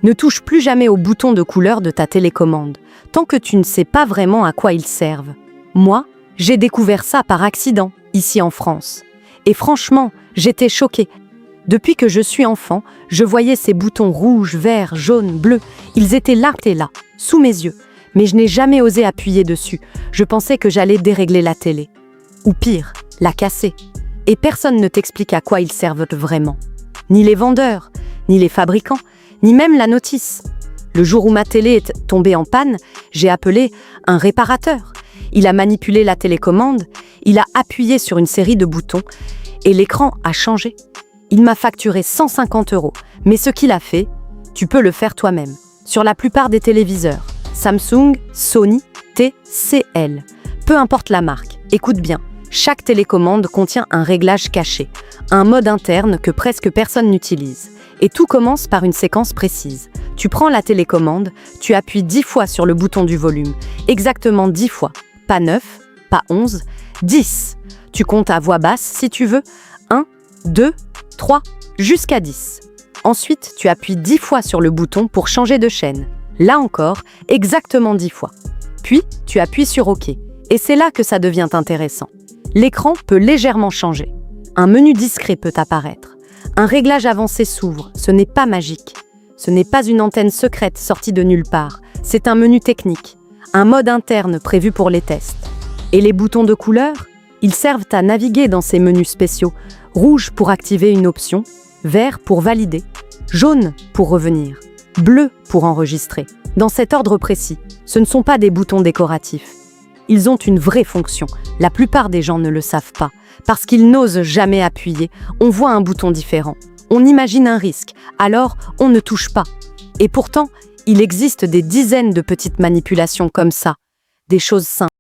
Ne touche plus jamais au bouton de couleur de ta télécommande, tant que tu ne sais pas vraiment à quoi ils servent. Moi, j'ai découvert ça par accident, ici en France. Et franchement, j'étais choquée. Depuis que je suis enfant, je voyais ces boutons rouges, verts, jaunes, bleus. Ils étaient là et là, sous mes yeux. Mais je n'ai jamais osé appuyer dessus. Je pensais que j'allais dérégler la télé. Ou pire, la casser. Et personne ne t'explique à quoi ils servent vraiment. Ni les vendeurs, ni les fabricants, ni même la notice. Le jour où ma télé est tombée en panne, j'ai appelé un réparateur. Il a manipulé la télécommande, il a appuyé sur une série de boutons et l'écran a changé. Il m'a facturé 150 €. Mais ce qu'il a fait, tu peux le faire toi-même. Sur la plupart des téléviseurs, Samsung, Sony, TCL. Peu importe la marque, écoute bien. Chaque télécommande contient un réglage caché, un mode interne que presque personne n'utilise. Et tout commence par une séquence précise. Tu prends la télécommande, tu appuies 10 fois sur le bouton du volume. Exactement 10 fois. Pas 9, pas 11, 10. Tu comptes à voix basse si tu veux. 1, 2, 3, jusqu'à 10. Ensuite, tu appuies 10 fois sur le bouton pour changer de chaîne. Là encore, exactement 10 fois. Puis, tu appuies sur OK. Et c'est là que ça devient intéressant. L'écran peut légèrement changer. Un menu discret peut apparaître. Un réglage avancé s'ouvre. Ce n'est pas magique. Ce n'est pas une antenne secrète sortie de nulle part. C'est un menu technique. Un mode interne prévu pour les tests. Et les boutons de couleur? Ils servent à naviguer dans ces menus spéciaux. Rouge pour activer une option, vert pour valider, jaune pour revenir, bleu pour enregistrer. Dans cet ordre précis, ce ne sont pas des boutons décoratifs. Ils ont une vraie fonction. La plupart des gens ne le savent pas. Parce qu'ils n'osent jamais appuyer, on voit un bouton différent. On imagine un risque, alors on ne touche pas. Et pourtant, il existe des dizaines de petites manipulations comme ça. Des choses simples.